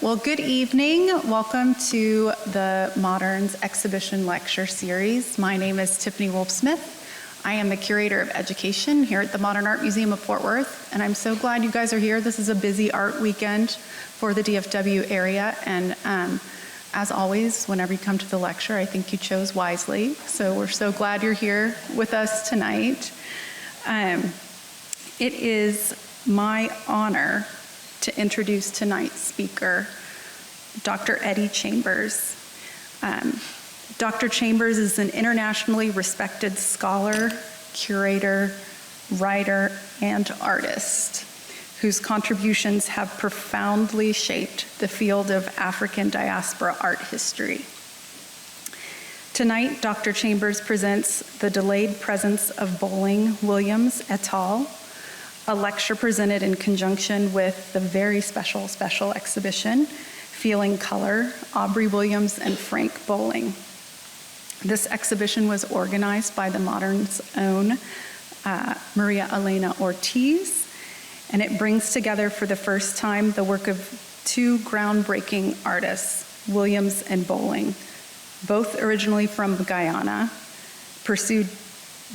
Well, good evening. Welcome to the Moderns Exhibition Lecture Series. My name is Tiffany Wolf-Smith. I am the Curator of Education here at the Modern Art Museum of Fort Worth, and I'm so glad you guys are here. This is a busy art weekend for the DFW area, and as always, whenever you come to the lecture, I think you chose wisely. So we're so glad you're here with us tonight. It is my honor to introduce tonight's speaker, Dr. Eddie Chambers. Dr. Chambers is an internationally respected scholar, curator, writer, and artist whose contributions have profoundly shaped the field of African diaspora art history. Tonight, Dr. Chambers presents The Delayed Presence of Bowling, Williams et al., a lecture presented in conjunction with the very special exhibition, Feeling Color, Aubrey Williams and Frank Bowling. This exhibition was organized by the Modern's own María Elena Ortiz, and it brings together for the first time the work of two groundbreaking artists, Williams and Bowling, both originally from Guyana, pursued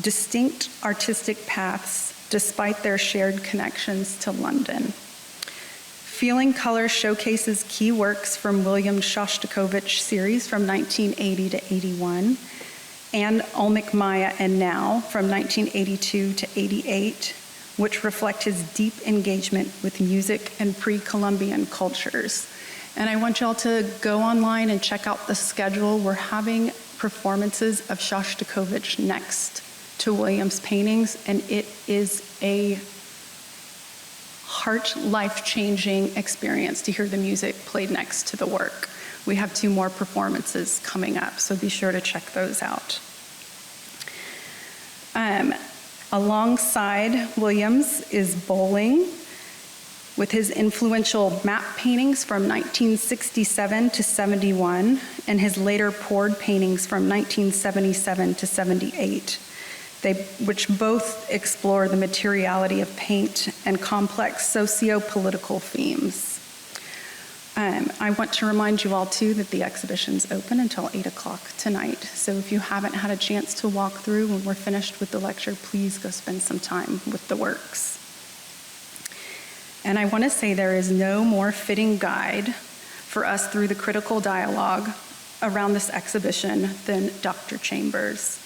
distinct artistic paths despite their shared connections to London. Feeling Color showcases key works from William's Shostakovich series from 1980 to 81, and Olmec-Maya and Now from 1982 to 88, which reflect his deep engagement with music and pre-Columbian cultures. And I want y'all to go online and check out the schedule. We're having performances of Shostakovich next to Williams' paintings, and it is a heart life-changing experience to hear the music played next to the work. We have 2 more performances coming up, so be sure to check those out. Alongside Williams is Bowling, with his influential map paintings from 1967 to 71, and his later poured paintings from 1977 to 78. Which both explore the materiality of paint and complex socio-political themes. I want to remind you all too that the exhibition's open until 8 o'clock tonight. So if you haven't had a chance to walk through when we're finished with the lecture, please go spend some time with the works. And I want to say there is no more fitting guide for us through the critical dialogue around this exhibition than Dr. Chambers,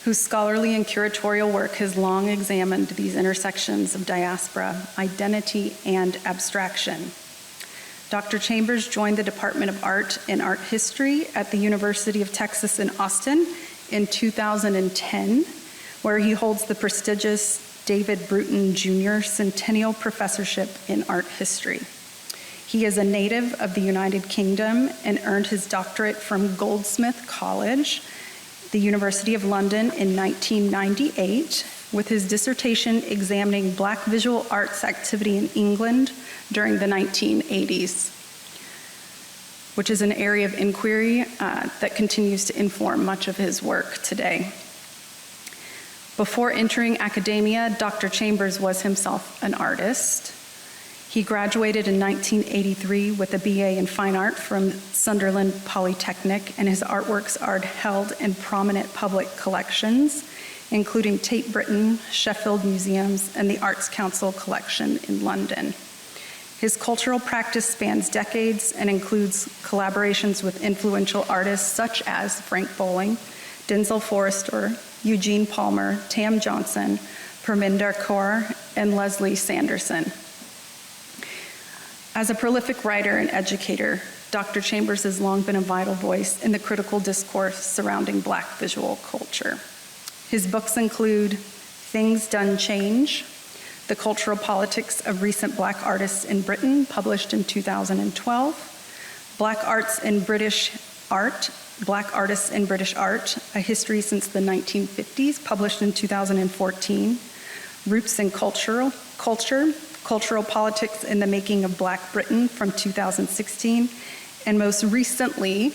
whose scholarly and curatorial work has long examined these intersections of diaspora, identity, and abstraction. Dr. Chambers joined the Department of Art and Art History at the University of Texas in Austin in 2010, where he holds the prestigious David Bruton Jr. Centennial Professorship in Art History. He is a native of the United Kingdom and earned his doctorate from Goldsmith College, the University of London in 1998, with his dissertation examining Black visual arts activity in England during the 1980s, which is an area of inquiry that continues to inform much of his work today. Before entering academia, Dr. Chambers was himself an artist. He graduated in 1983 with a BA in Fine Art from Sunderland Polytechnic, and his artworks are held in prominent public collections, including Tate Britain, Sheffield Museums, and the Arts Council collection in London. His cultural practice spans decades and includes collaborations with influential artists such as Frank Bowling, Denzel Forrester, Eugene Palmer, Tam Johnson, Parminder Kaur, and Leslie Sanderson. As a prolific writer and educator, Dr. Chambers has long been a vital voice in the critical discourse surrounding Black visual culture. His books include Things Done Change, The Cultural Politics of Recent Black Artists in Britain, published in 2012, Black Artists in British Art, A History Since the 1950s, published in 2014, Roots in Cultural Politics in the Making of Black Britain from 2016, and most recently,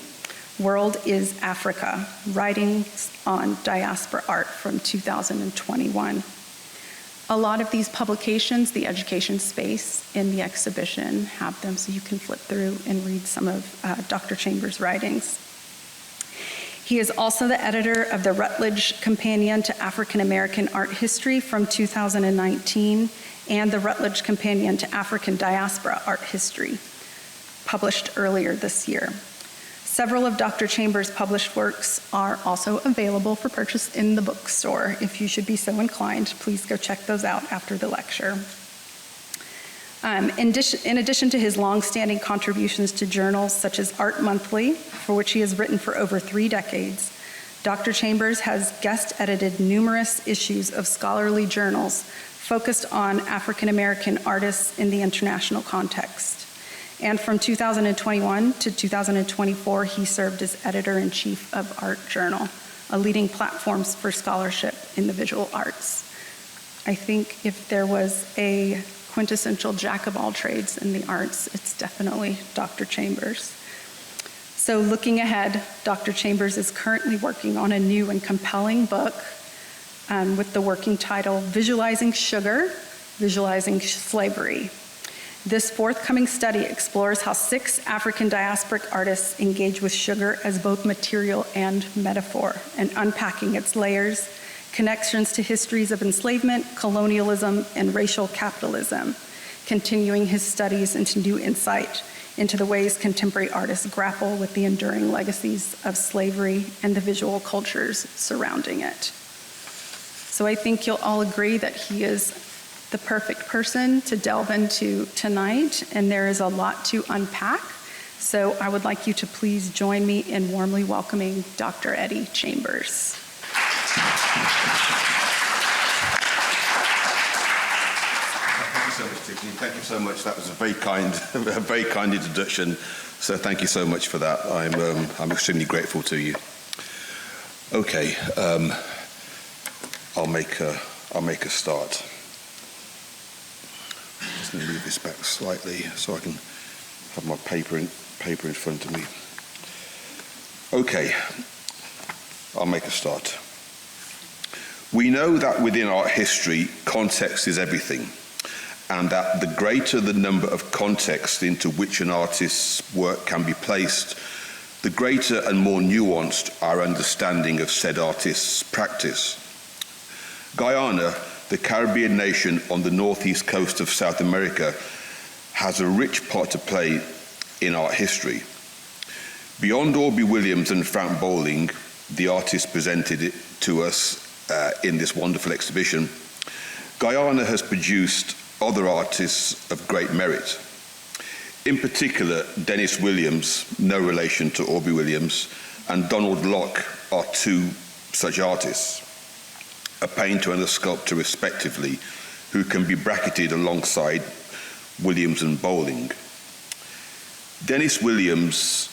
World is Africa, Writings on Diaspora Art from 2021. A lot of these publications, the education space in the exhibition, have them so you can flip through and read some of Dr. Chambers' writings. He is also the editor of the Rutledge Companion to African American Art History from 2019 and the Rutledge Companion to African Diaspora Art History, published earlier this year. Several of Dr. Chambers' published works are also available for purchase in the bookstore. If you should be so inclined, please go check those out after the lecture. In addition to his long-standing contributions to journals such as Art Monthly, for which he has written for over 3 decades, Dr. Chambers has guest-edited numerous issues of scholarly journals focused on African American artists in the international context. And from 2021 to 2024, he served as editor-in-chief of Art Journal, a leading platform for scholarship in the visual arts. I think if there was a quintessential jack of all trades in the arts, it's definitely Dr. Chambers. So looking ahead, Dr. Chambers is currently working on a new and compelling book with the working title, Visualizing Sugar, Visualizing Slavery. This forthcoming study explores how 6 African diasporic artists engage with sugar as both material and metaphor, and unpacking its layers, connections to histories of enslavement, colonialism, and racial capitalism, continuing his studies into new insight into the ways contemporary artists grapple with the enduring legacies of slavery and the visual cultures surrounding it. So I think you'll all agree that he is the perfect person to delve into tonight, and there is a lot to unpack. So I would like you to please join me in warmly welcoming Dr. Eddie Chambers. Thank you so much, Tiffany. Thank you so much. That was a very kind introduction. So thank you so much for that. I'm extremely grateful to you. Okay, I'll make a start. Just going to move this back slightly so I can have my paper in front of me. Okay, I'll make a start. We know that within art history, context is everything, and that the greater the number of contexts into which an artist's work can be placed, the greater and more nuanced our understanding of said artist's practice. Guyana, the Caribbean nation on the northeast coast of South America, has a rich part to play in art history. Beyond Aubrey Williams and Frank Bowling, the artists presented it to us in this wonderful exhibition, Guyana has produced other artists of great merit. In particular, Dennis Williams, no relation to Aubrey Williams, and Donald Locke are 2 such artists, a painter and a sculptor respectively, who can be bracketed alongside Williams and Bowling. Dennis Williams,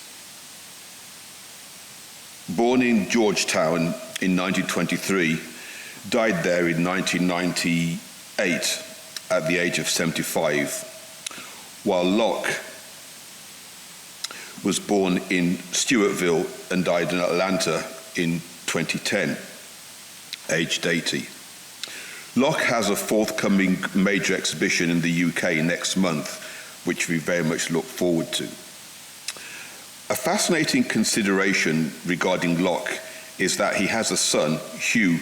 born in Georgetown in 1923, died there in 1998 at the age of 75, while Locke was born in Stewartville and died in Atlanta in 2010, aged 80. Locke has a forthcoming major exhibition in the UK next month, which we very much look forward to. A fascinating consideration regarding Locke is that he has a son, Hugh,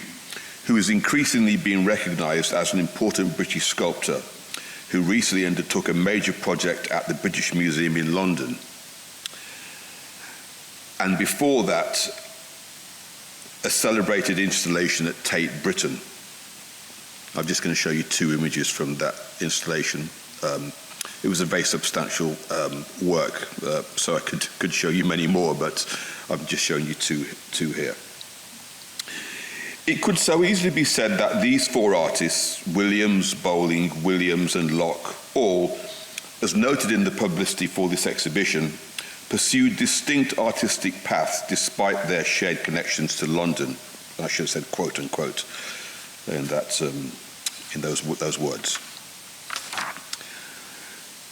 who is increasingly being recognised as an important British sculptor, who recently undertook a major project at the British Museum in London. And before that, a celebrated installation at Tate Britain. I'm just going to show you 2 images from that installation. It was a very substantial work, so I could show you many more, but I'm just showing you two here. It could so easily be said that these 4 artists, Williams, Bowling, Williams, and Locke, all, as noted in the publicity for this exhibition, pursued distinct artistic paths despite their shared connections to London. I should have said quote unquote in those words.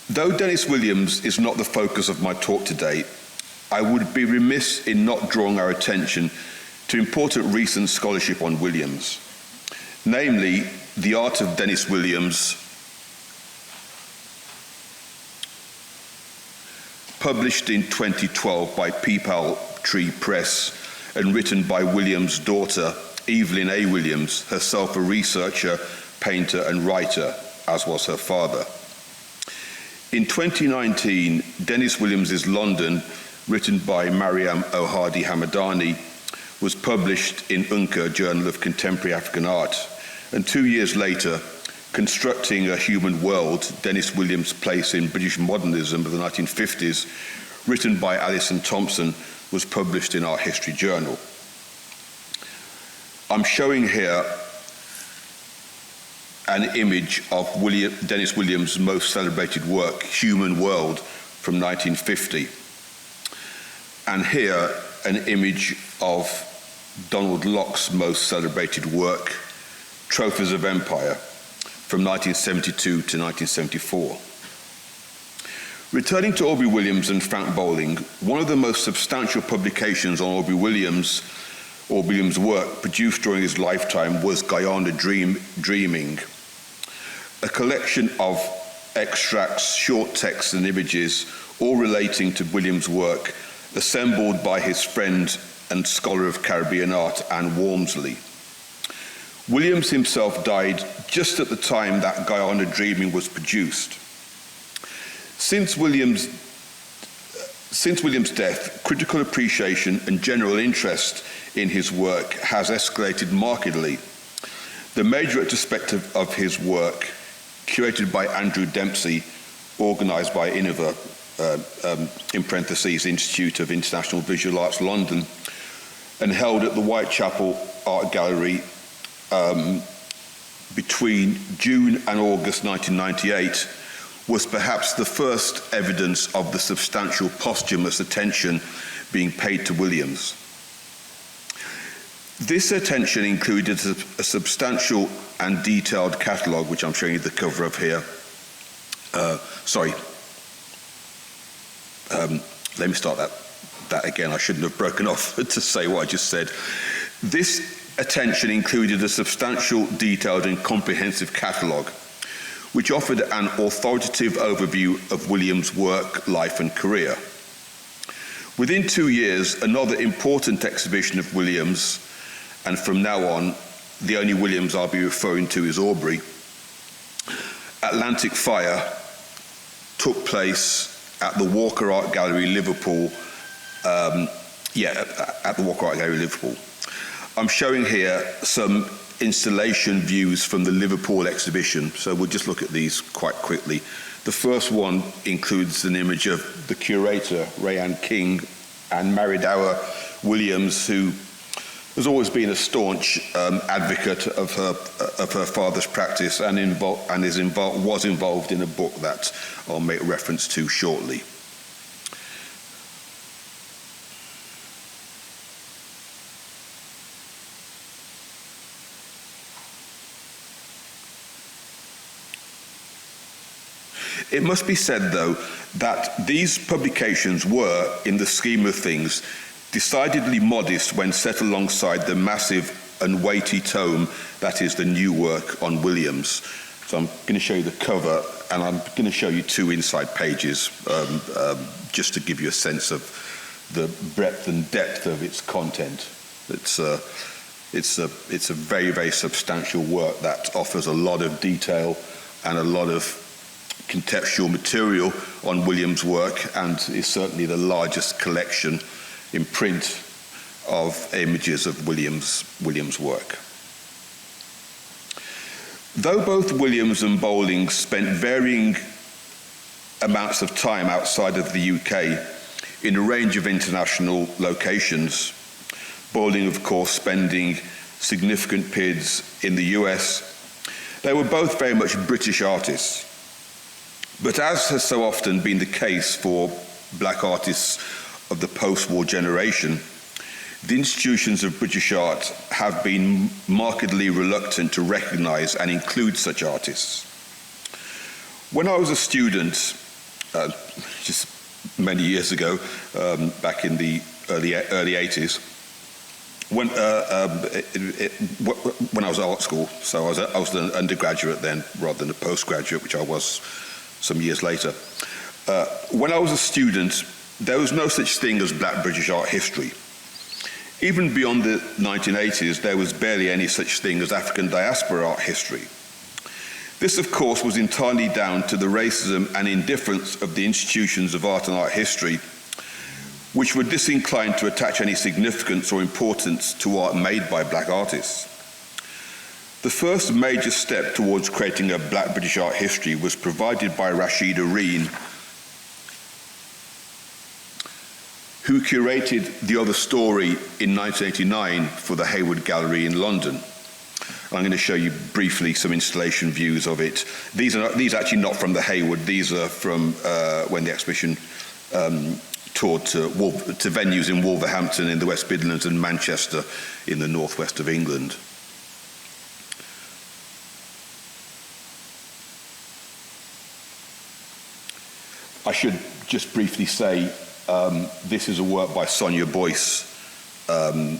Though Dennis Williams is not the focus of my talk today, I would be remiss in not drawing our attention to important recent scholarship on Williams. Namely, The Art of Dennis Williams, published in 2012 by Peepal Tree Press and written by Williams' daughter, Evelyn A. Williams, herself a researcher, painter and writer, as was her father. In 2019, Dennis Williams' London, written by Maryam Ohadi Hamadani, was published in Unka, Journal of Contemporary African Art. And 2 years later, Constructing a Human World, Dennis Williams' Place in British Modernism of the 1950s, written by Alison Thompson, was published in Art History Journal. I'm showing here an image of Dennis Williams' most celebrated work, Human World, from 1950. And here, an image of Donald Locke's most celebrated work, Trophies of Empire, from 1972 to 1974. Returning to Aubrey Williams and Frank Bowling, one of the most substantial publications on Aubrey Williams' work produced during his lifetime was Guyana Dreaming, a collection of extracts, short texts and images, all relating to Williams' work, assembled by his friend and scholar of Caribbean art, Anne Walmsley. Williams himself died just at the time that Guyana Dreaming was produced. Since Williams' death, critical appreciation and general interest in his work has escalated markedly. The major retrospective of his work, curated by Andrew Dempsey, organised by Innova, in parentheses, Institute of International Visual Arts, London, and held at the Whitechapel Art Gallery between June and August 1998, was perhaps the first evidence of the substantial posthumous attention being paid to Williams. This attention included a substantial and detailed catalogue, which I'm showing you the cover of here. Let me start that again. I shouldn't have broken off to say what I just said. This attention included a substantial, detailed and comprehensive catalogue, which offered an authoritative overview of Williams' work, life and career. Within 2 years, another important exhibition of Williams, and from now on, the only Williams I'll be referring to is Aubrey, Atlantic Fire, took place at the Walker Art Gallery, Liverpool. At the Walker Art Gallery, Liverpool. I'm showing here some installation views from the Liverpool exhibition, so we'll just look at these quite quickly. The first one includes an image of the curator, Rayanne King, and Maridawa Williams, who has always been a staunch advocate of her father's practice and was involved in a book that I'll make reference to shortly. It must be said, though, that these publications were, in the scheme of things, decidedly modest when set alongside the massive and weighty tome that is the new work on Williams. So I'm going to show you the cover, and I'm going to show you 2 inside pages, just to give you a sense of the breadth and depth of its content. It's a very, very substantial work that offers a lot of detail and a lot of contextual material on Williams' work, and is certainly the largest collection in print of images of Williams' work. Though both Williams and Bowling spent varying amounts of time outside of the UK in a range of international locations, Bowling, of course, spending significant periods in the US, they were both very much British artists. But as has so often been the case for black artists of the post-war generation, the institutions of British art have been markedly reluctant to recognise and include such artists. When I was a student, just many years ago, back in the early 80s, when I was at art school, so I was an undergraduate then rather than a postgraduate, which I was some years later. When I was a student, there was no such thing as Black British art history. Even beyond the 1980s, there was barely any such thing as African diaspora art history. This, of course, was entirely down to the racism and indifference of the institutions of art and art history, which were disinclined to attach any significance or importance to art made by black artists. The first major step towards creating a Black British art history was provided by Rashida Reen, who curated The Other Story in 1989 for the Hayward Gallery in London. I'm going to show you briefly some installation views of it. These are actually not from the Hayward. These are from when the exhibition toured to venues in Wolverhampton in the West Midlands and Manchester in the northwest of England. I should just briefly say this is a work by Sonia Boyce on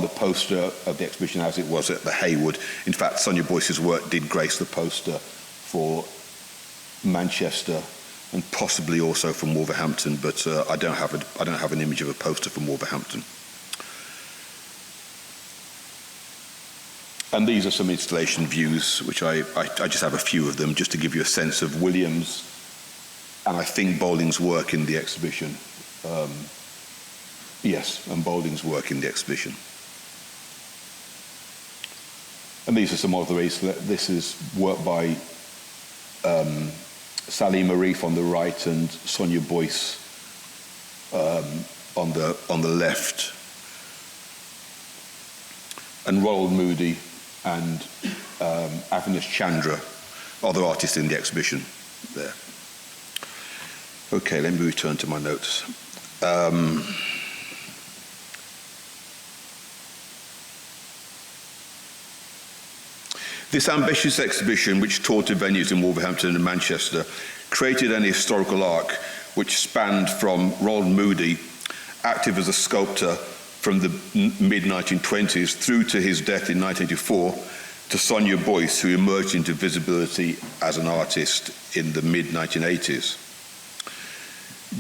the poster of the exhibition as it was at the Hayward. In fact, Sonia Boyce's work did grace the poster for Manchester and possibly also from Wolverhampton, but I don't have an image of a poster from Wolverhampton. And these are some installation views, which I just have a few of them just to give you a sense of Williams and I think Bowling's work in the exhibition. Yes, and Bowling's work in the exhibition. And these are some other. This is work by Sally Marif on the right and Sonia Boyce on the left, and Ronald Moody and Avinash Chandra, other artists in the exhibition there. Okay, let me return to my notes. This ambitious exhibition, which toured to venues in Wolverhampton and Manchester, created an historical arc which spanned from Ronald Moody, active as a sculptor from the mid-1920s through to his death in 1984, to Sonia Boyce, who emerged into visibility as an artist in the mid-1980s.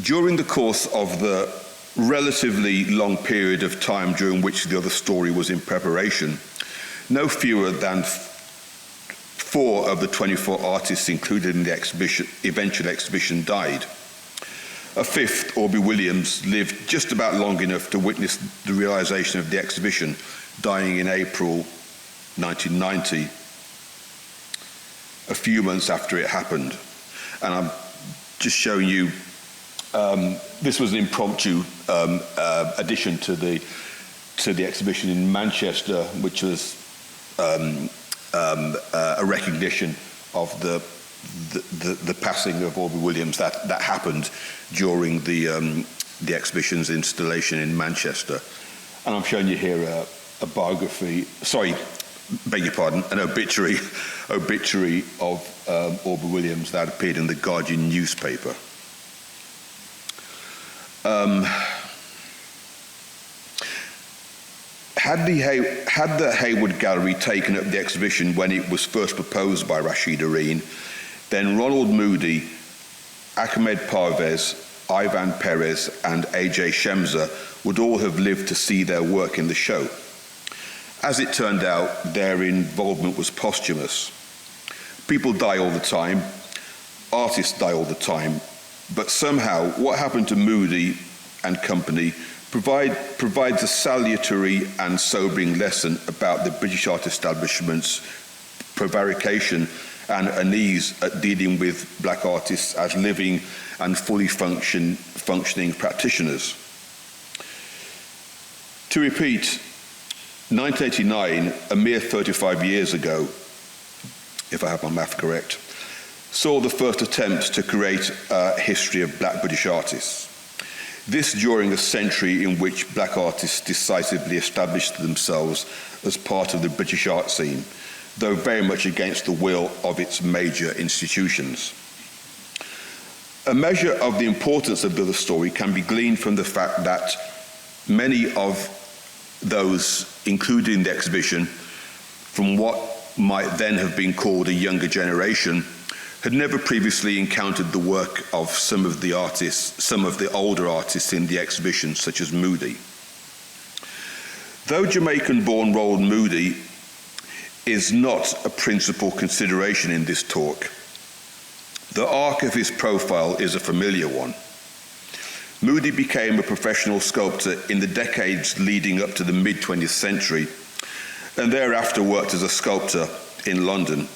During the course of the relatively long period of time during which The Other Story was in preparation, no fewer than 4 of the 24 artists included in the eventual exhibition died. A 5th, Aubrey Williams, lived just about long enough to witness the realization of the exhibition, dying in April 1990, a few months after it happened. And I'm just showing you, this was an impromptu addition to the exhibition in Manchester, which was a recognition of the passing of Aubrey Williams that happened during the exhibition's installation in Manchester. And I'm showing you here a biography, beg your pardon, an obituary of Aubrey Williams that appeared in the Guardian newspaper. Had the Hayward Gallery taken up the exhibition when it was first proposed by Rashida Reen, then Ronald Moody, Ahmed Parvez, Ivan Perez, and A.J. Shemza would all have lived to see their work in the show. As it turned out, their involvement was posthumous. People die all the time, artists die all the time, but somehow what happened to Moody and company provides a salutary and sobering lesson about the British art establishment's prevarication and unease at dealing with black artists as living and fully functioning practitioners. To repeat, 1989, a mere 35 years ago, if I have my math correct, saw the first attempts to create a history of black British artists. This during a century in which black artists decisively established themselves as part of the British art scene, though very much against the will of its major institutions. A measure of the importance of The Other Story can be gleaned from the fact that Many of those included in the exhibition, from what might then have been called a younger generation, had never previously encountered the work of some of the older artists in the exhibition, such as Moody. Though Jamaican-born Roland Moody is not a principal consideration in this talk, the arc of his profile is a familiar one. Moody became a professional sculptor in the decades leading up to the mid-20th century, and thereafter worked as a sculptor in London.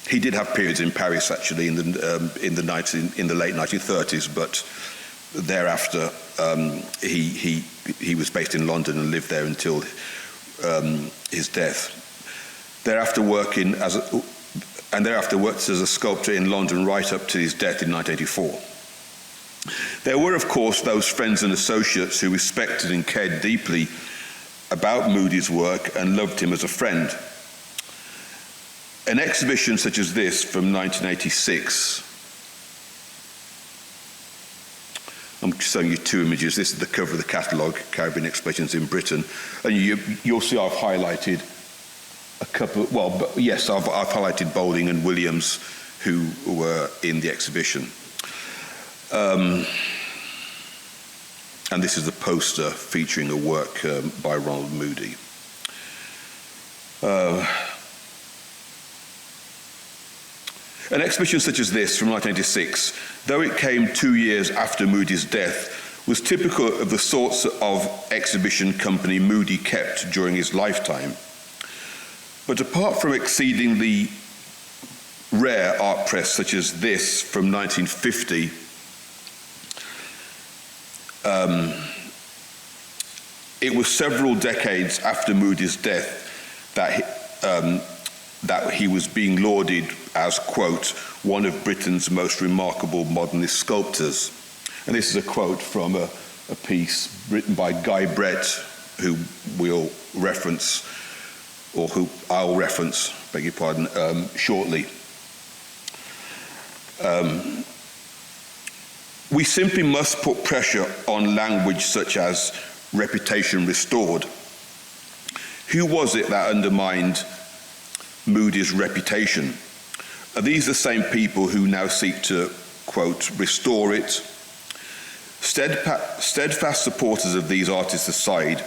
He did have periods in Paris, actually, in the late 1930s, but thereafter he was based in London and lived there until his death. Thereafter worked as a sculptor in London right up to his death in 1984. There were, of course, those friends and associates who respected and cared deeply about Moody's work and loved him as a friend. An exhibition such as this from 1986, I'm showing you two images. This is the cover of the catalogue, Caribbean Expressions in Britain, and you'll see I've highlighted a couple, I've highlighted Bowling and Williams, who were in the exhibition. And this is the poster featuring a work by Ronald Moody. An exhibition such as this from 1986, though it came 2 years after Moody's death, was typical of the sorts of exhibition company Moody kept during his lifetime. But apart from exceedingly rare art press such as this from 1950, it was several decades after Moody's death that he was being lauded as, quote, one of Britain's most remarkable modernist sculptors. And this is a quote from a piece written by Guy Brett, who we'll reference, or who I'll reference, beg your pardon, shortly. We simply must put pressure on language such as reputation restored. Who was it that undermined Moody's reputation? Are these the same people who now seek to, quote, restore it? Steadfast supporters of these artists aside,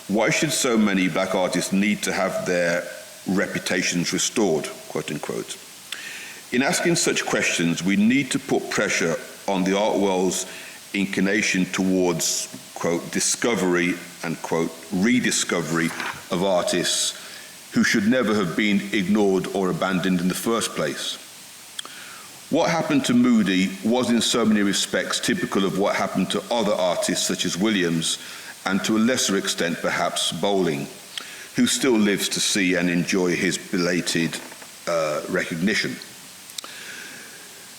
why should so many black artists need to have their reputations restored, quote unquote? In asking such questions, we need to put pressure on the art world's inclination towards, quote, discovery and, quote, rediscovery of artists who should never have been ignored or abandoned in the first place. What happened to Moody was in so many respects typical of what happened to other artists such as Williams, and to a lesser extent perhaps Bowling, who still lives to see and enjoy his belated recognition.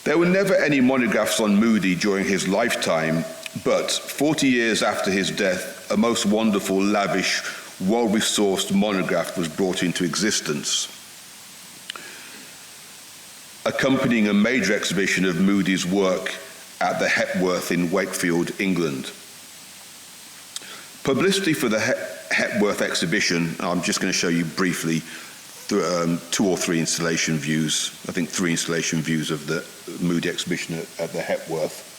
There were never any monographs on Moody during his lifetime, but 40 years after his death, a most wonderful, lavish, well-resourced monograph was brought into existence, accompanying a major exhibition of Moody's work at the Hepworth in Wakefield, England. Publicity for the Hepworth exhibition, I'm just going to show you briefly 2 or 3 installation views, I think 3 installation views of the Moody exhibition at the Hepworth.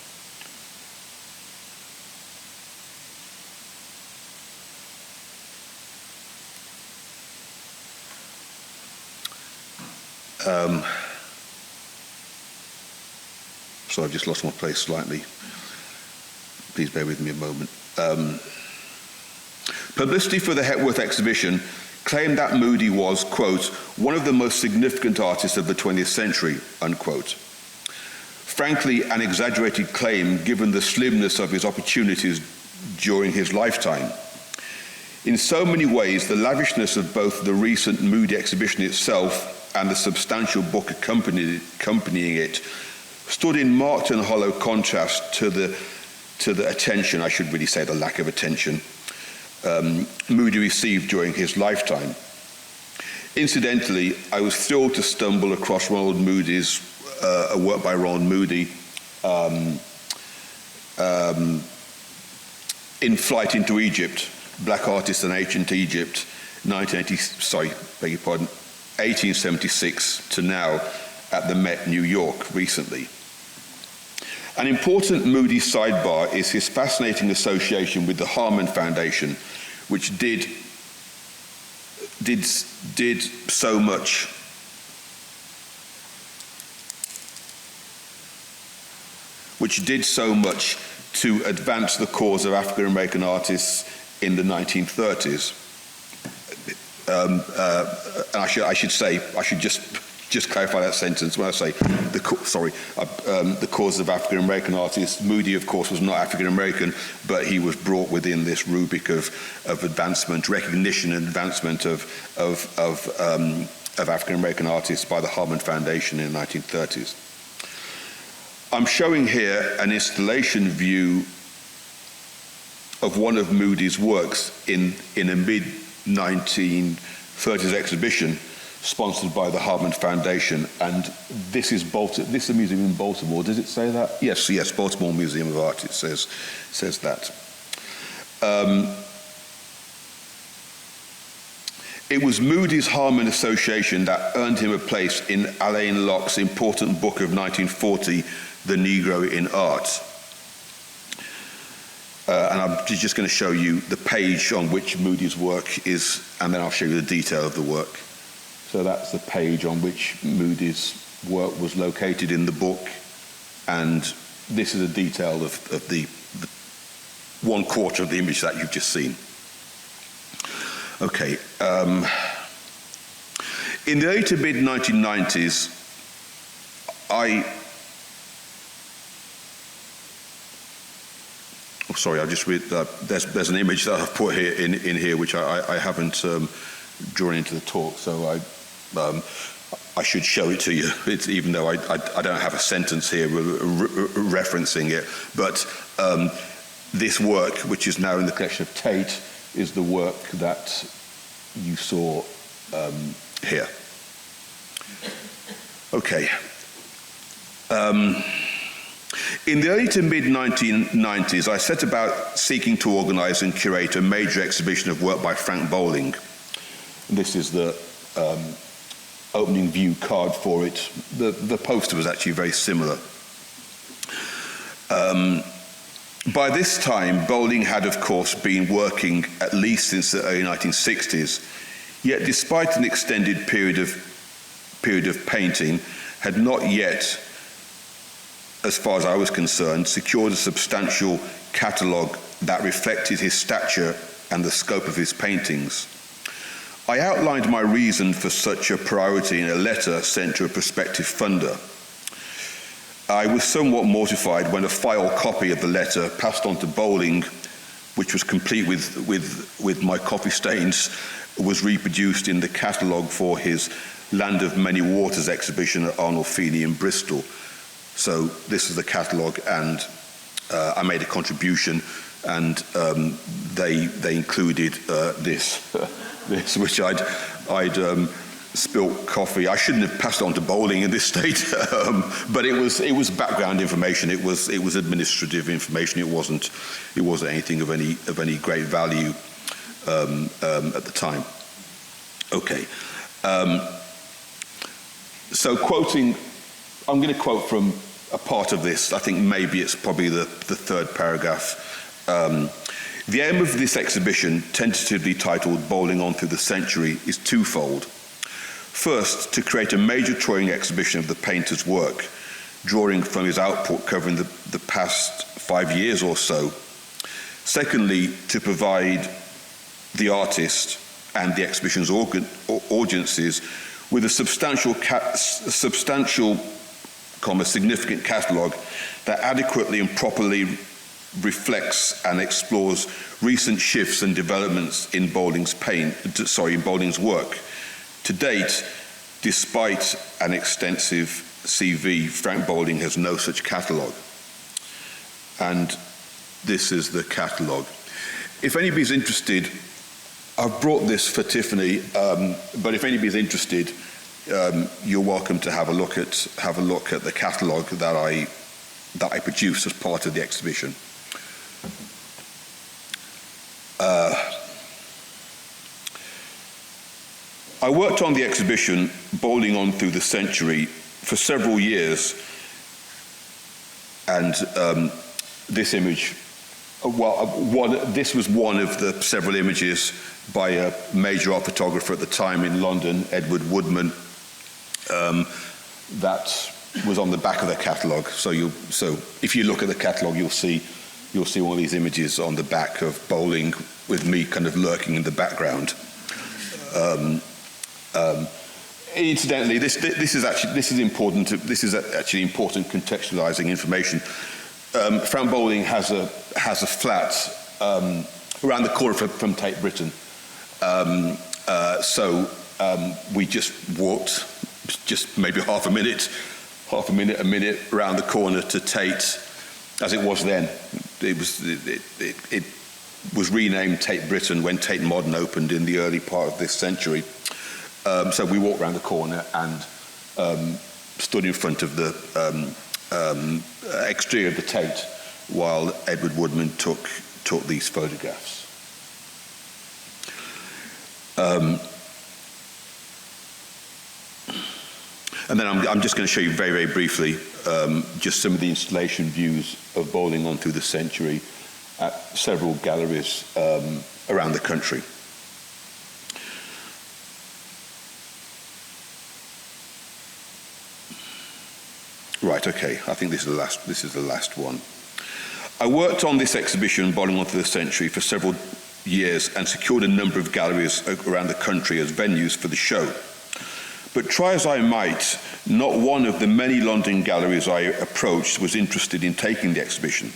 So I've just lost my place slightly. Please bear with me a moment. Publicity for the Hepworth exhibition claimed that Moody was, quote, one of the most significant artists of the 20th century, unquote. Frankly, an exaggerated claim given the slimness of his opportunities during his lifetime. In so many ways, the lavishness of both the recent Moody exhibition itself and the substantial book accompanying it stood in marked and hollow contrast to the attention, I should really say the lack of attention, Moody received during his lifetime. Incidentally, I was thrilled to stumble across Ronald Moody's, a work by Ronald Moody, In Flight into Egypt, Black Artists in Ancient Egypt, 1876 to now at the Met, New York, recently. An important Moody sidebar is his fascinating association with the Harman Foundation, which did so much to advance the cause of African American artists in the 1930s. And I should just clarify that sentence when I say the cause of African American artists. Moody, of course, was not African American, but he was brought within this rubric of advancement, recognition, and advancement of African American artists by the Harman Foundation in the 1930s. I'm showing here an installation view of one of Moody's works in a mid-1930s exhibition sponsored by the Harman Foundation, and this is a museum in Baltimore. Does it say that? Yes, Baltimore Museum of Art. It says that. It was Moody's Harman association that earned him a place in Alain Locke's important book of 1940, The Negro in Art. And I'm just going to show you the page on which Moody's work is, and then I'll show you the detail of the work. So that's the page on which Moody's work was located in the book, and this is a detail of the 1/4 of the image that you've just seen. Okay. In the early to mid-1990s, sorry, I just read. There's an image that I've put here in here which I haven't drawn into the talk, so I should show it to you. Even though I don't have a sentence here referencing it, but this work, which is now in the collection of Tate, is the work that you saw here. Okay. In the early to mid-1990s, I set about seeking to organize and curate a major exhibition of work by Frank Bowling. This is the opening view card for it. The poster was actually very similar. By this time, Bowling had, of course, been working at least since the early 1960s, yet despite an extended period of painting, had not yet, as far as I was concerned, secured a substantial catalogue that reflected his stature and the scope of his paintings. I outlined my reason for such a priority in a letter sent to a prospective funder. I was somewhat mortified when a file copy of the letter passed on to Bowling, which was complete with my coffee stains, was reproduced in the catalogue for his Land of Many Waters exhibition at Arnold Feeney in Bristol. So this is the catalogue, and I made a contribution, and they included this, which I'd spilt coffee. I shouldn't have passed on to Bowling in this state, but it was background information. It was administrative information. It wasn't anything of any great value at the time. Okay. So I'm going to quote from a part of this. I think maybe it's probably the third paragraph. The aim of this exhibition, tentatively titled Bowling On Through the Century, is twofold. First, to create a major touring exhibition of the painter's work, drawing from his output covering the past 5 years or so. Secondly, to provide the artist and the exhibition's audiences with a significant catalogue that adequately and properly reflects and explores recent shifts and developments in Bowling's work. To date, despite an extensive CV, Frank Bowling has no such catalogue. And this is the catalogue. If anybody's interested, I've brought this for Tiffany, but if anybody's interested, you're welcome to have a look at the catalogue that I produced as part of the exhibition. I worked on the exhibition, Bowling On Through the Century, for several years, and this image, this was one of the several images by a major art photographer at the time in London, Edward Woodman, that was on the back of the catalogue. So if you look at the catalogue, you'll see all these images on the back of Bowling with me kind of lurking in the background. Incidentally, this is actually important contextualizing information. Frank Bowling has a flat around the corner from Tate Britain. We just walked just maybe a minute around the corner to Tate, as it was then. It was renamed Tate Britain when Tate Modern opened in the early part of this century. So we walked around the corner and stood in front of the exterior of the Tate while Edward Woodman took these photographs. And then I'm just going to show you very, very briefly just some of the installation views of Bowling On Through the Century at several galleries around the country. Right, okay, I think this is the last one. I worked on this exhibition, Bowling On Through the Century, for several years and secured a number of galleries around the country as venues for the show. But try as I might, not one of the many London galleries I approached was interested in taking the exhibition.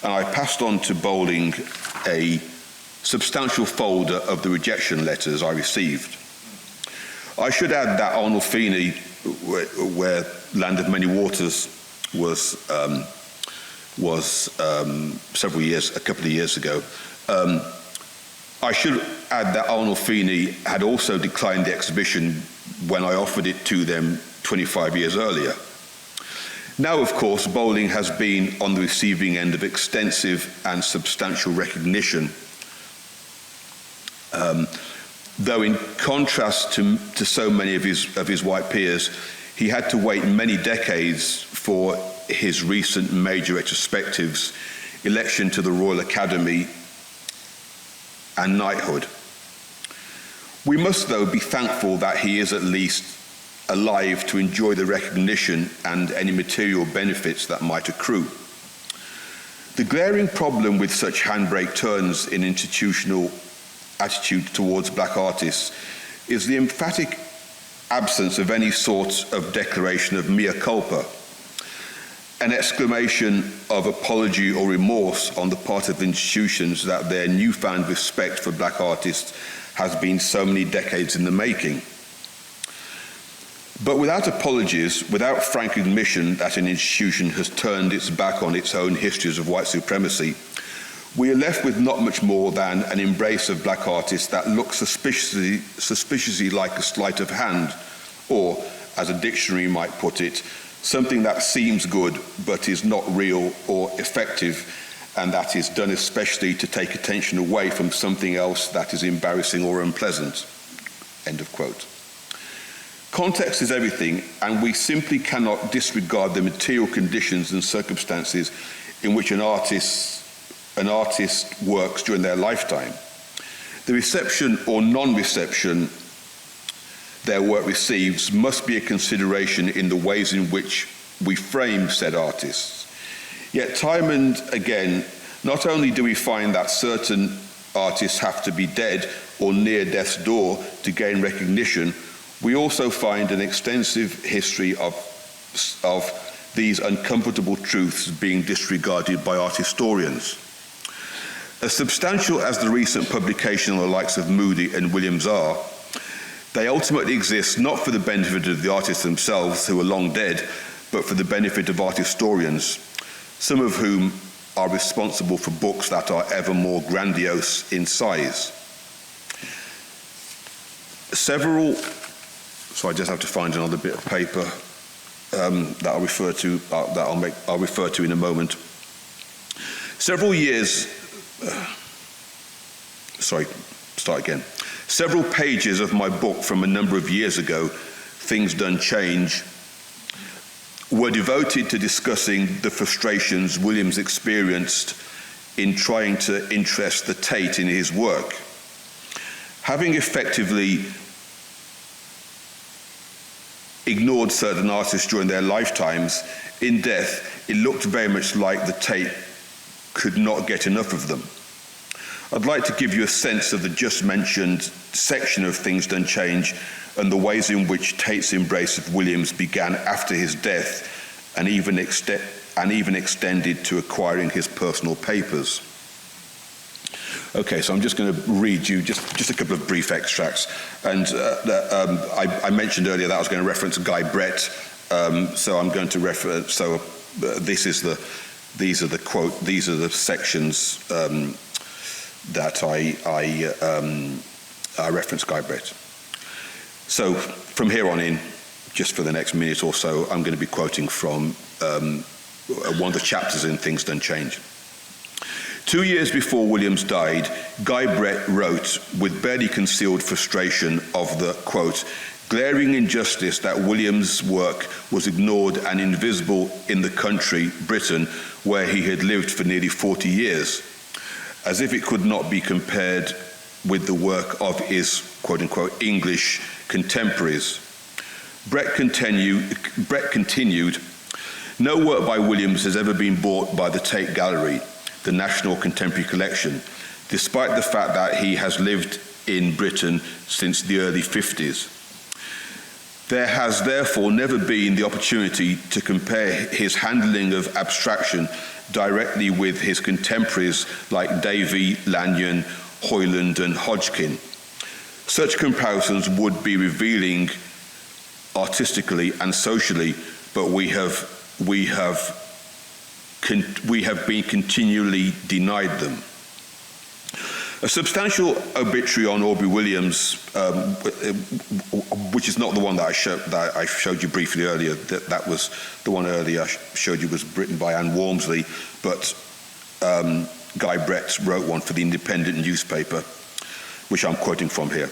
And I passed on to Bowling a substantial folder of the rejection letters I received. I should add that Arnolfini, where Land of Many Waters was a couple of years ago. I should add that Arnolfini had also declined the exhibition when I offered it to them 25 years earlier. Now, of course, Bowling has been on the receiving end of extensive and substantial recognition, though in contrast to so many of his white peers, he had to wait many decades for his recent major retrospectives, election to the Royal Academy, and knighthood. We must, though, be thankful that he is at least alive to enjoy the recognition and any material benefits that might accrue. The glaring problem with such handbrake turns in institutional attitude towards black artists is the emphatic absence of any sort of declaration of mea culpa, an exclamation of apology or remorse on the part of institutions that their newfound respect for black artists has been so many decades in the making. But without apologies, without frank admission that an institution has turned its back on its own histories of white supremacy, we are left with not much more than an embrace of black artists that looks suspiciously like a sleight of hand, or, as a dictionary might put it, something that seems good but is not real or effective, and that is done especially to take attention away from something else that is embarrassing or unpleasant. End of quote. Context is everything, and we simply cannot disregard the material conditions and circumstances in which an artist works during their lifetime. The reception or non-reception their work receives must be a consideration in the ways in which we frame said artists. Yet time and again, not only do we find that certain artists have to be dead or near death's door to gain recognition, we also find an extensive history of these uncomfortable truths being disregarded by art historians. As substantial as the recent publication on the likes of Moody and Williams are, they ultimately exist not for the benefit of the artists themselves, who are long dead, but for the benefit of art historians, some of whom are responsible for books that are ever more grandiose in size. So I just have to find another bit of paper that I'll refer to in a moment. Several start again. Several pages of my book from a number of years ago, Things Done Change, were devoted to discussing the frustrations Williams experienced in trying to interest the Tate in his work. Having effectively ignored certain artists during their lifetimes, in death, it looked very much like the Tate could not get enough of them. I'd like to give you a sense of the just mentioned section of Things Done Change and the ways in which Tate's embrace of Williams began after his death and even extended to acquiring his personal papers. Okay, so I'm just going to read you just a couple of brief extracts. And I mentioned earlier that I was going to reference Guy Brett, so I'm going to reference. So these are the sections that I reference Guy Brett. So from here on in, just for the next minute or so, I'm going to be quoting from one of the chapters in Things Done Change. 2 years before Williams died, Guy Brett wrote with barely concealed frustration of the, quote, glaring injustice that Williams' work was ignored and invisible in the country, Britain, where he had lived for nearly 40 years, as if it could not be compared with the work of his, quote-unquote, English contemporaries. Brett continued, no work by Williams has ever been bought by the Tate Gallery, the National Contemporary Collection, despite the fact that he has lived in Britain since the early 50s. There has therefore never been the opportunity to compare his handling of abstraction directly with his contemporaries like Davy, Lanyon, Hoyland and Hodgkin. Such comparisons would be revealing artistically and socially, but we have been continually denied them. A substantial obituary on Aubrey Williams, which is not the one that I showed you briefly earlier. That was the one earlier I showed you was written by Anne Walmsley, but Guy Brett wrote one for the Independent newspaper, which I'm quoting from here.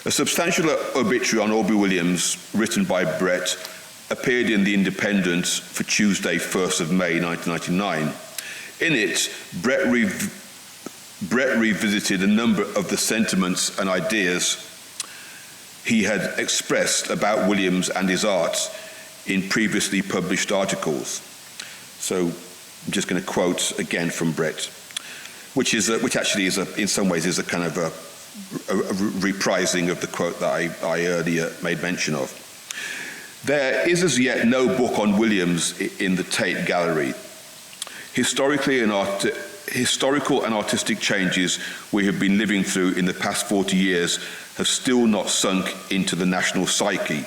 A substantial obituary on Aubrey Williams, written by Brett, appeared in the Independent for Tuesday, 1st of May, 1999. In it, Brett revisited a number of the sentiments and ideas he had expressed about Williams and his art in previously published articles. So I'm just going to quote again from Brett, which actually is in some ways is a kind of a reprising of the quote that I earlier made mention of. There is as yet no book on Williams in the Tate Gallery. Historical and artistic changes we have been living through in the past 40 years have still not sunk into the national psyche.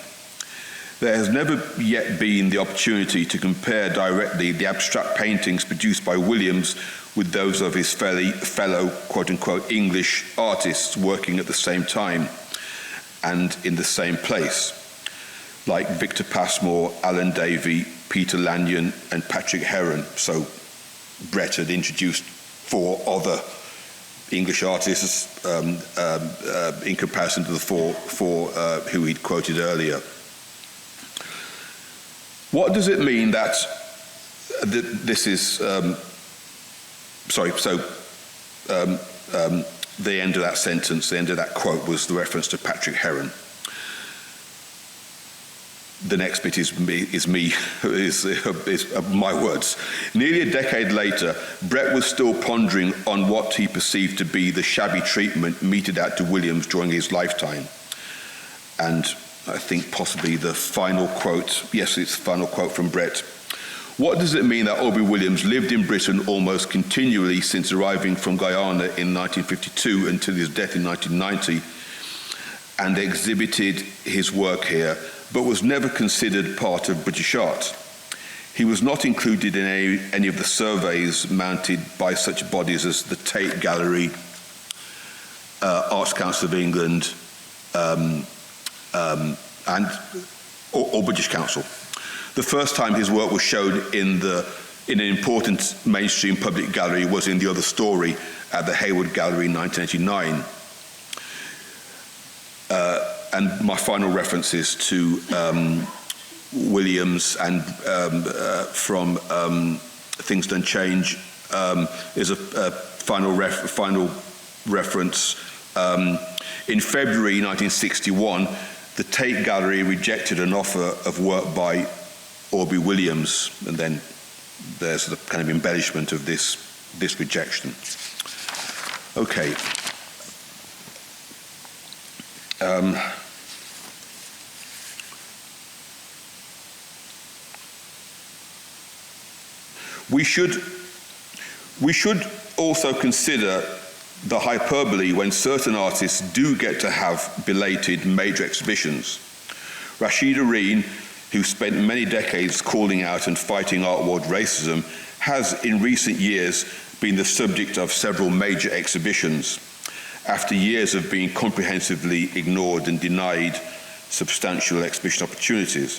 There has never yet been the opportunity to compare directly the abstract paintings produced by Williams with those of his fellow quote-unquote English artists working at the same time and in the same place, like Victor Passmore, Alan Davey, Peter Lanyon, and Patrick Heron. So Brett had introduced 4 other English artists in comparison to the four who he'd quoted earlier. What does it mean that this is... the end of that sentence, the end of that quote was the reference to Patrick Heron. The next bit is my words. Nearly a decade later, Brett was still pondering on what he perceived to be the shabby treatment meted out to Williams during his lifetime. And I think possibly the final quote, yes, it's the final quote from Brett. What does it mean that Aubrey Williams lived in Britain almost continually since arriving from Guyana in 1952 until his death in 1990, and exhibited his work here, but was never considered part of British art? He was not included in any of the surveys mounted by such bodies as the Tate Gallery, Arts Council of England, or British Council. The first time his work was shown in an important mainstream public gallery was in The Other Story at the Hayward Gallery in 1989. and my final references to Williams and from Things Don't Change is a final reference. In February 1961, the Tate Gallery rejected an offer of work by Aubrey Williams, and then there's the kind of embellishment of this rejection. Okay. We should also consider the hyperbole when certain artists do get to have belated major exhibitions. Rashida Reen, who spent many decades calling out and fighting art world racism, has in recent years been the subject of several major exhibitions after years of being comprehensively ignored and denied substantial exhibition opportunities.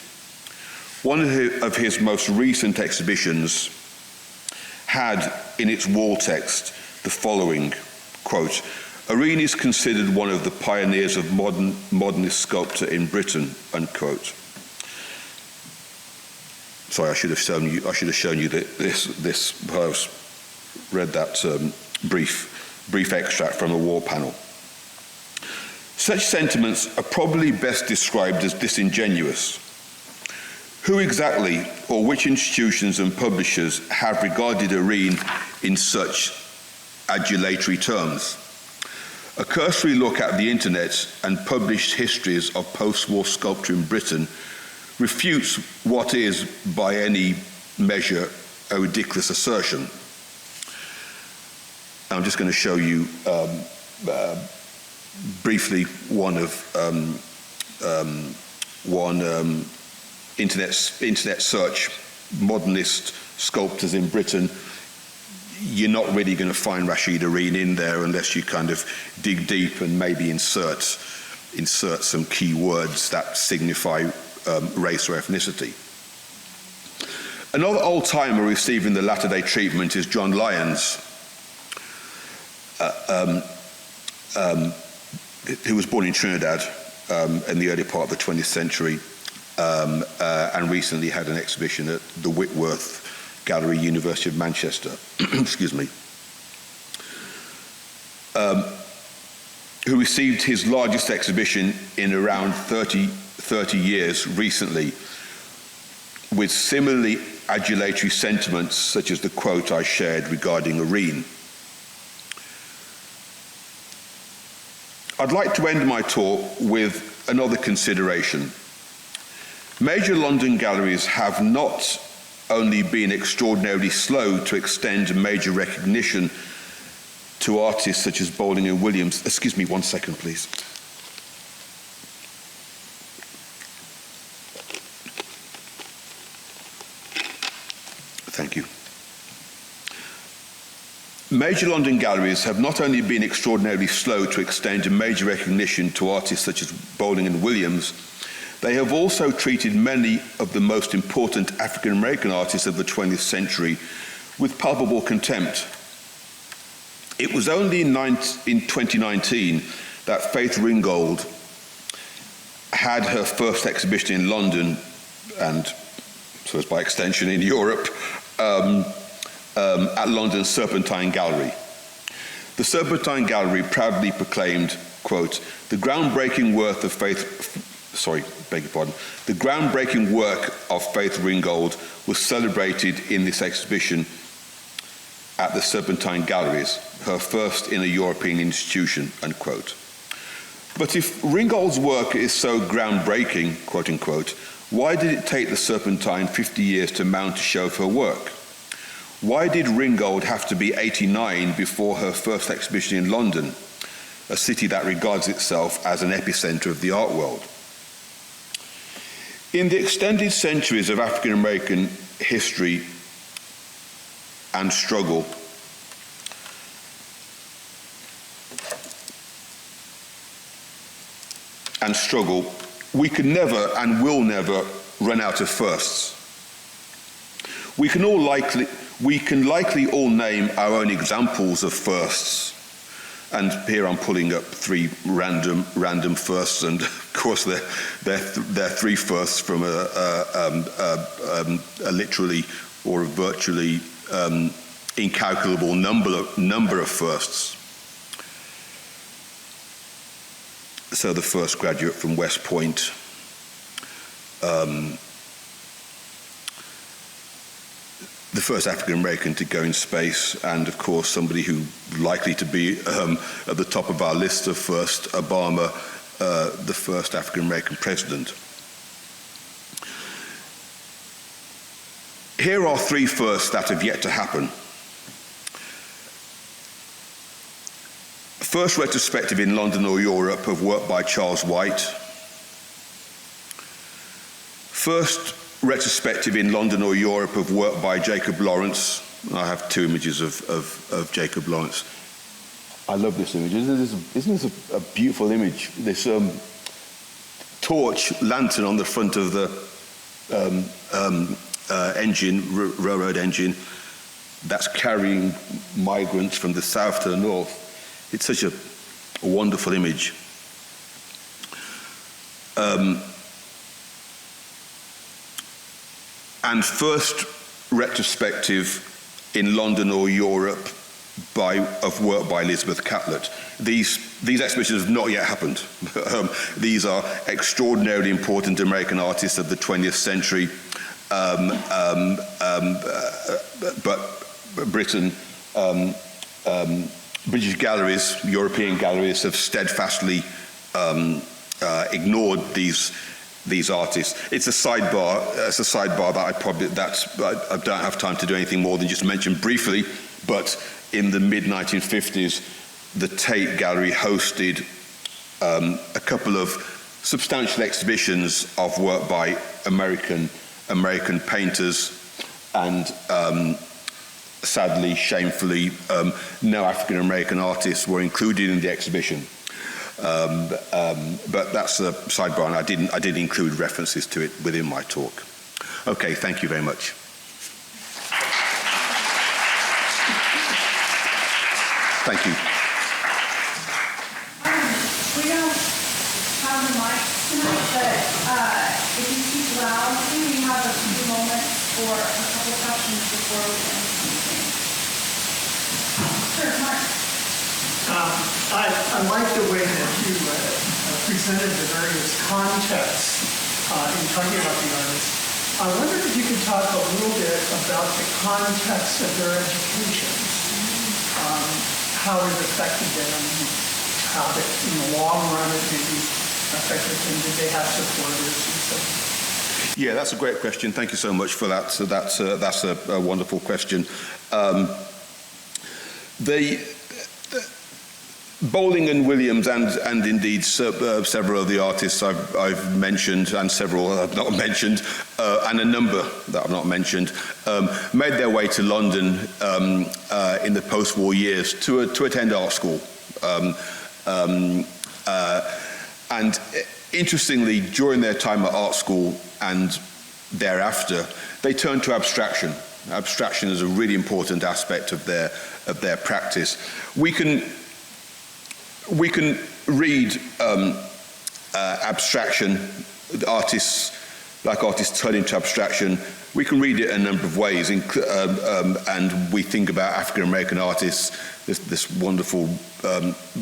One of his most recent exhibitions had in its wall text the following, quote, "Oreen is considered one of the pioneers of modernist sculpture in Britain," unquote. Sorry, I should have shown you that this I read that brief extract from a wall panel. Such sentiments are probably best described as disingenuous. Who exactly, or which institutions and publishers have regarded Oreen in such adulatory terms? A cursory look at the internet and published histories of post-war sculpture in Britain refutes what is, by any measure, a ridiculous assertion. I'm just going to show you briefly one internet search, modernist sculptors in Britain. You're not really going to find Rashida Reen in there unless you kind of dig deep and maybe insert some key words that signify race or ethnicity. Another old-timer receiving the latter-day treatment is John Lyons, who was born in Trinidad in the early part of the 20th century and recently had an exhibition at the Whitworth Gallery, University of Manchester. Excuse me. Who received his largest exhibition in around 30 years recently, with similarly adulatory sentiments such as the quote I shared regarding Oreen. I'd like to end my talk with another consideration. Major London galleries have not only been extraordinarily slow to extend major recognition to artists such as Bowling and Williams. Excuse me 1 second, please. Thank you. Major London galleries have not only been extraordinarily slow to extend major recognition to artists such as Bowling and Williams, they have also treated many of the most important African-American artists of the 20th century with palpable contempt. It was only in 2019 that Faith Ringgold had her first exhibition in London, and so as by extension in Europe, at London's Serpentine Gallery. The Serpentine Gallery proudly proclaimed, quote, the groundbreaking work of Faith Ringgold was celebrated in this exhibition at the Serpentine Galleries, her first in a European institution, unquote. But if Ringgold's work is so groundbreaking, quote unquote, why did it take the Serpentine 50 years to mount a show of her work? Why did Ringgold have to be 89 before her first exhibition in London, a city that regards itself as an epicenter of the art world? In the extended centuries of African American history and struggle, we can never and will never run out of firsts. We can likely all name our own examples of firsts, And here I'm pulling up three random firsts, and of course they're three firsts from a literally or a virtually incalculable number of firsts. So the first graduate from West Point, the first African American to go in space, and of course somebody who likely to be at the top of our list of first, Obama, the first African American president. Here are three firsts that have yet to happen. First retrospective in London or Europe of work by Charles White. First retrospective in London or Europe of work by Jacob Lawrence. I have two images of Jacob Lawrence. I love this image. Isn't this a beautiful image? This torch lantern on the front of the railroad engine that's carrying migrants from the south to the north. It's such a wonderful image. And first retrospective in London or Europe of work by Elizabeth Catlett. These exhibitions have not yet happened. These are extraordinarily important American artists of the 20th century, but Britain, British galleries, European galleries have steadfastly ignored these artists. It's a sidebar. It's a sidebar that I don't have time to do anything more than just mention briefly. But in the mid-1950s, the Tate Gallery hosted a couple of substantial exhibitions of work by American painters, and sadly, shamefully, no African American artists were included in the exhibition. But that's a sidebar, and I did include references to it within my talk. Okay, thank you very much. Thank you. We don't have the mics tonight, but if you speak loudly, we have a few moments for a couple of questions before we end the meeting. Sure, Mark. I like the way that you presented the various contexts in talking about the artists. I wondered if you could talk a little bit about the context of their education, how it affected them, how that in the long run it maybe affected them. Did they have supporters and so on? Yeah, that's a great question. Thank you so much for that. So that's a wonderful question. Bowling and Williams, and indeed several of the artists I've mentioned, and several I've not mentioned, and a number that I've not mentioned, made their way to London in the post-war years to attend art school. And interestingly, during their time at art school and thereafter, they turned to abstraction. Abstraction is a really important aspect of their practice. We can read abstraction, artists turn into abstraction. We can read it in a number of ways, and we think about African American artists, this wonderful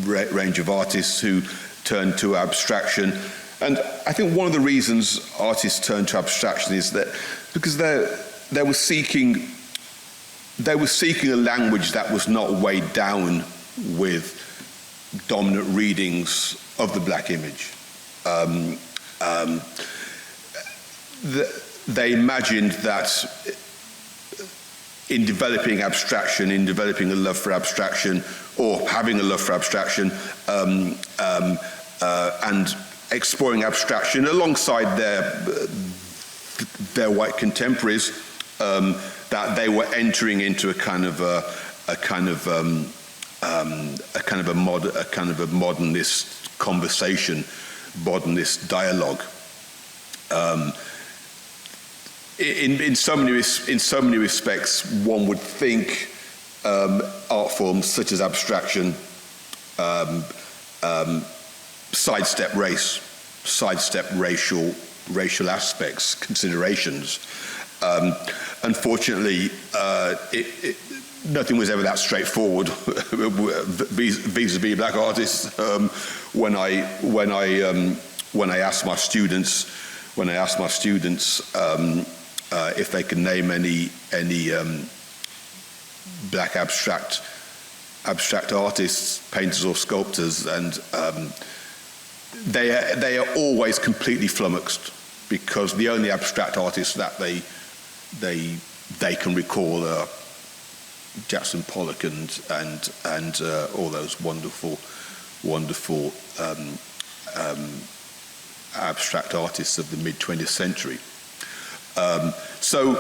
range of artists who turn to abstraction. And I think one of the reasons artists turn to abstraction is that because they were seeking a language that was not weighed down with dominant readings of the black image. They imagined that in developing abstraction, in developing a love for abstraction, or having a love for abstraction, and exploring abstraction alongside their white contemporaries, that they were entering into a kind of a modernist conversation, modernist dialogue. In so many respects, one would think art forms such as abstraction sidestep race, sidestep racial aspects, considerations. Unfortunately, nothing was ever that straightforward vis-a-vis black artists. When I asked my students if they could name any black abstract artists, painters or sculptors, and they are always completely flummoxed, because the only abstract artists that they can recall are Jackson Pollock and all those wonderful abstract artists of the mid-20th century. So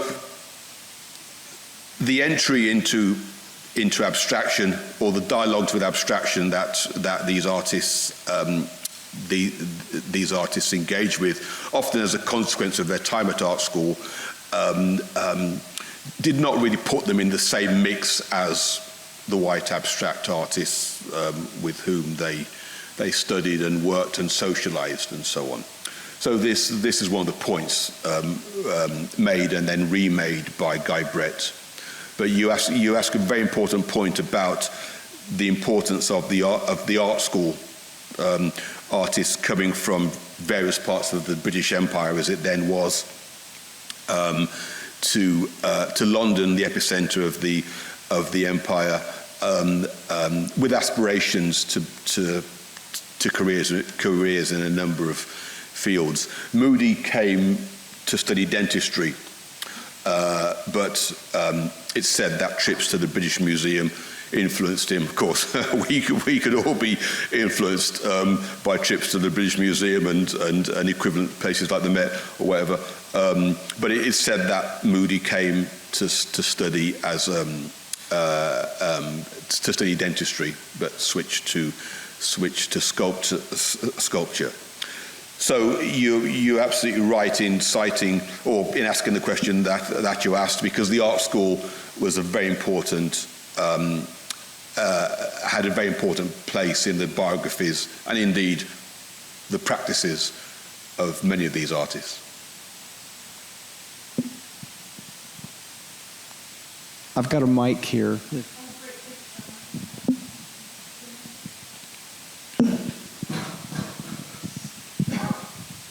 the entry into abstraction, or the dialogues with abstraction that these artists these artists engage with, often as a consequence of their time at art school, did not really put them in the same mix as the white abstract artists with whom they studied and worked and socialized and so on. So this is one of the points made and then remade by Guy Brett. But you ask a very important point about the importance of the art school artists coming from various parts of the British Empire, as it then was, to London, the epicenter of the empire, with aspirations to careers in a number of fields. Moody came to study dentistry, but it's said that trips to the British Museum influenced him. Of course, we could all be influenced by trips to the British Museum and equivalent places like the Met or whatever. But it is said that Moody came to study to study dentistry, but switched to sculpture. So you're absolutely right in citing, or in asking the question that you asked, because the art school was a very important, had a very important place in the biographies and indeed the practices of many of these artists. I've got a mic here.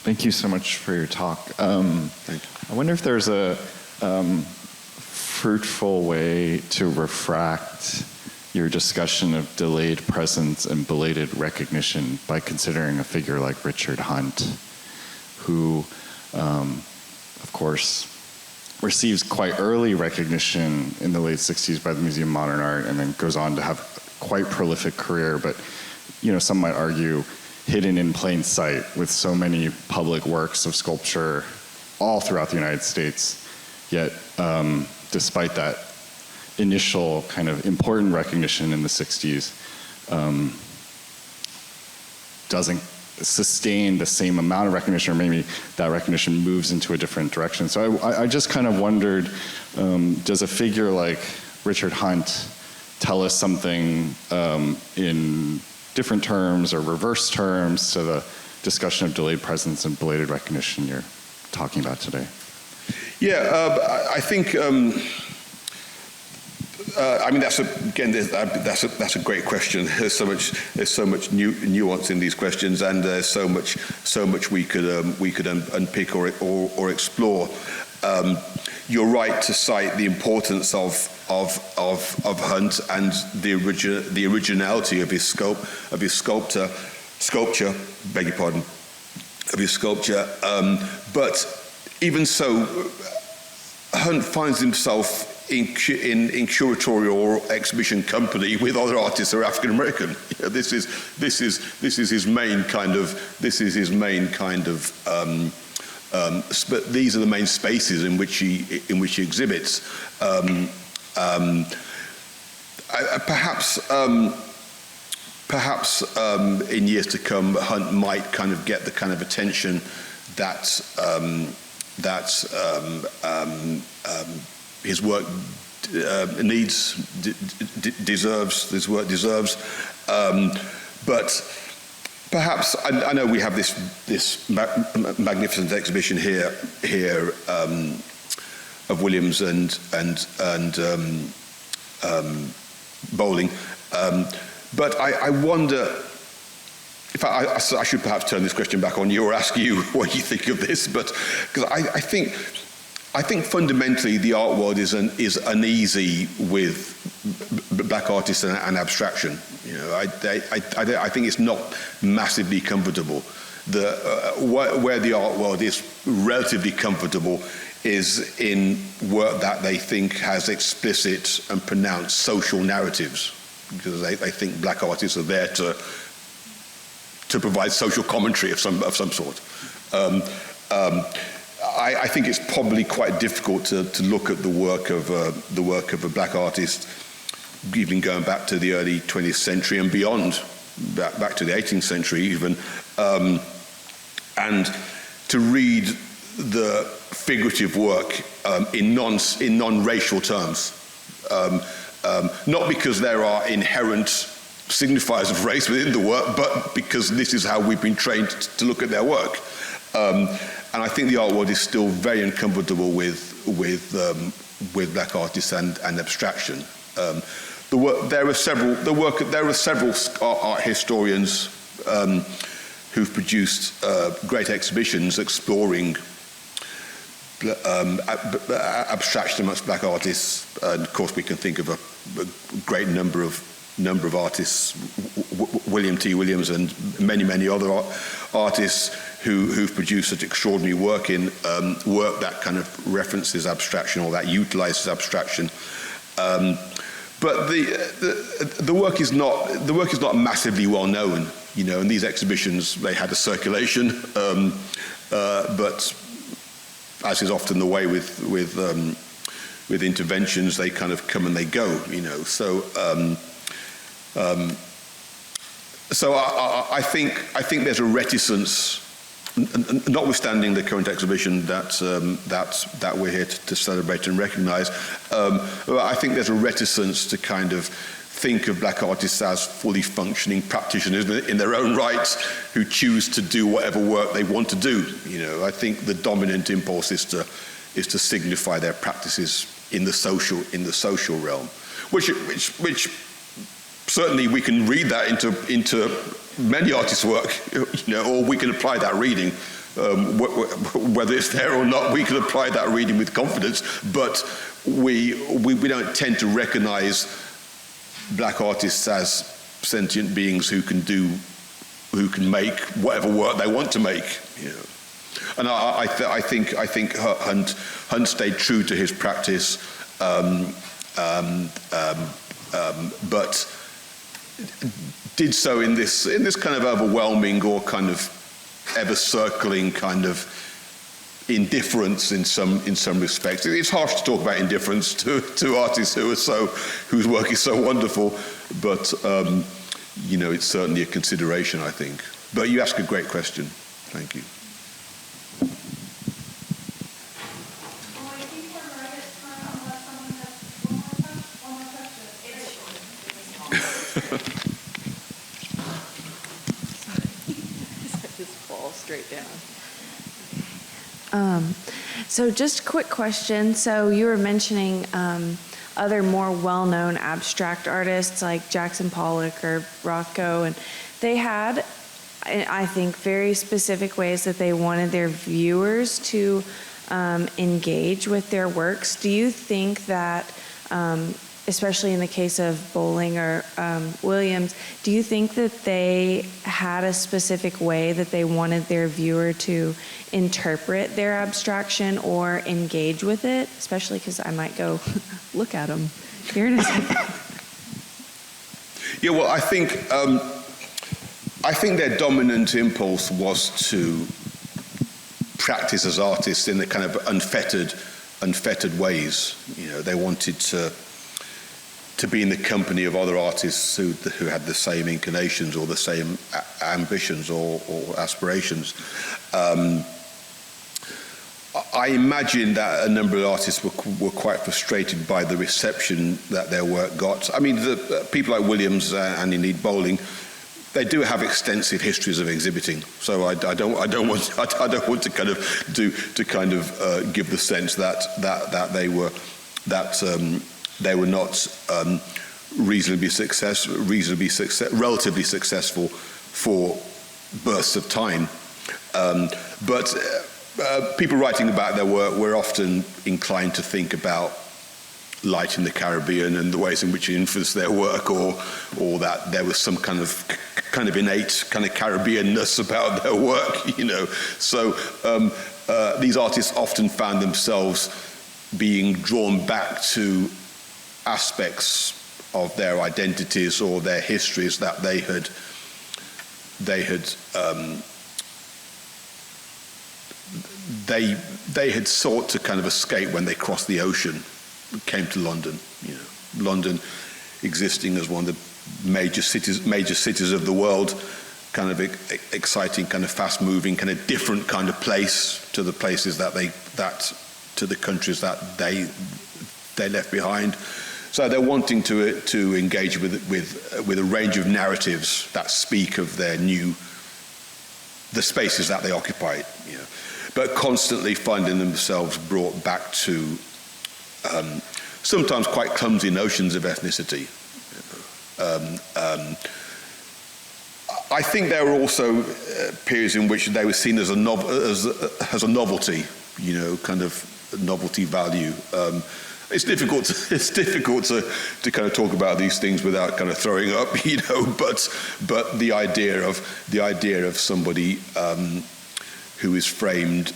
Thank you so much for your talk. Thank you. I wonder if there's a fruitful way to refract your discussion of delayed presence and belated recognition by considering a figure like Richard Hunt, who, of course, receives quite early recognition in the late 60s by the Museum of Modern Art, and then goes on to have quite prolific career, but some might argue hidden in plain sight with so many public works of sculpture all throughout the United States. Yet, despite that initial kind of important recognition in the 60s, doesn't sustain the same amount of recognition, or maybe that recognition moves into a different direction. So I just kind of wondered, does a figure like Richard Hunt tell us something in different terms or reverse terms to the discussion of delayed presence and belated recognition you're talking about today? Yeah, I think. I mean, that's a great question. There's so much nuance in these questions, and there's so much we could unpick or explore. You're right to cite the importance of Hunt and the originality of his sculpture. Beg your pardon, of his sculpture. But even so, Hunt finds himself in curatorial or exhibition company with other artists who are African American. This is his main kind of. But these are the main spaces in which he exhibits. Perhaps in years to come, Hunt might kind of get the kind of attention that his work deserves this work deserves. But perhaps I know we have this magnificent exhibition here of Williams and Bowling, but I wonder. In fact, I should perhaps turn this question back on you or ask you what you think of this, but because I think fundamentally the art world is uneasy with black artists and abstraction. You know, I think it's not massively comfortable. Where the art world is relatively comfortable is in work that they think has explicit and pronounced social narratives, because they think black artists are there to provide social commentary of some sort. I think it's probably quite difficult to look at the work of a black artist, even going back to the early 20th century and beyond, back to the 18th century even, and to read the figurative work in non-racial terms, not because there are inherent signifiers of race within the work, but because this is how we've been trained to look at their work. And I think the art world is still very uncomfortable with black artists and abstraction. There are several art historians who've produced great exhibitions exploring abstraction amongst black artists. And of course, we can think of a great number of artists, William T. Williams and many other artists who've produced such extraordinary work in work that kind of references abstraction or that utilizes abstraction. But the work is not massively well known, you know. And these exhibitions, they had a circulation, but as is often the way with interventions, they kind of come and they go, you know. So I think there's a reticence, notwithstanding the current exhibition that we're here to celebrate and recognise. I think there's a reticence to kind of think of black artists as fully functioning practitioners in their own right, who choose to do whatever work they want to do. You know, I think the dominant impulse is to signify their practices in the social realm, which certainly we can read that into many artists' work, you know, or we can apply that reading, whether it's there or not. We can apply that reading with confidence, but we don't tend to recognise black artists as sentient beings who can make whatever work they want to make, you know. And I think Hunt stayed true to his practice, but did so in this kind of overwhelming or kind of ever circling kind of indifference in some respects. It's harsh to talk about indifference to artists whose work is so wonderful, but you know, it's certainly a consideration, I think. But you ask a great question. Thank you. Well, I think we're right at time unless someone has one more question. Just fall straight down. So just a quick question. So you were mentioning other more well-known abstract artists like Jackson Pollock or Rothko, and they had, I think, very specific ways that they wanted their viewers to engage with their works. Do you think that, especially in the case of Bowling or Williams, do you think that they had a specific way that they wanted their viewer to interpret their abstraction or engage with it? Especially because I might go look at them here in a second. Yeah, well, I think their dominant impulse was to practice as artists in the kind of unfettered ways. You know, they wanted to be in the company of other artists who had the same inclinations or the same ambitions or aspirations. I I imagine that a number of artists were quite frustrated by the reception that their work got. I mean, people like Williams and indeed Bowling, they do have extensive histories of exhibiting. So I don't want to kind of give the sense that they were not relatively successful for bursts of time. But people writing about their work were often inclined to think about light in the Caribbean and the ways in which it influenced their work, or that there was some kind of innate kind of Caribbean-ness about their work, you know. So these artists often found themselves being drawn back to aspects of their identities or their histories that they had sought to kind of escape when they crossed the ocean, came to London. You know, London existing as one of the major cities of the world, kind of exciting, kind of fast-moving, kind of different kind of place to the places to the countries that they left behind. So they're wanting to engage with a range of narratives that speak of the spaces that they occupy, you know, but constantly finding themselves brought back to sometimes quite clumsy notions of ethnicity. I think there were also periods in which they were seen as a novelty, you know, kind of novelty value. It's difficult to kind of talk about these things without kind of throwing up, you know. But the idea of somebody who is framed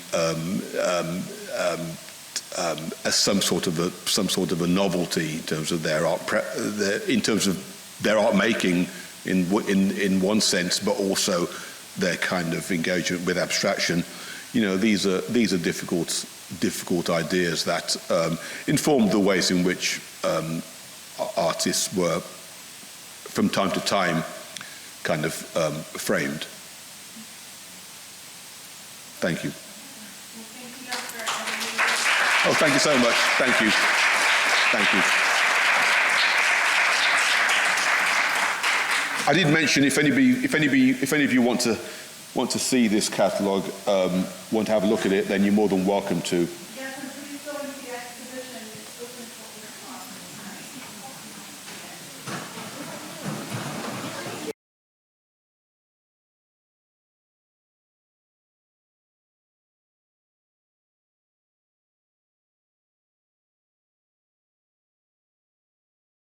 as some sort of a novelty in terms of their art, in terms of their art making, in one sense, but also their kind of engagement with abstraction. You know, these are difficult ideas that inform the ways in which artists were, from time to time, kind of framed. Thank you. Oh, thank you so much. Thank you. Thank you. I did mention if any of you want to see this catalogue, want to have a look at it, then you're more than welcome to.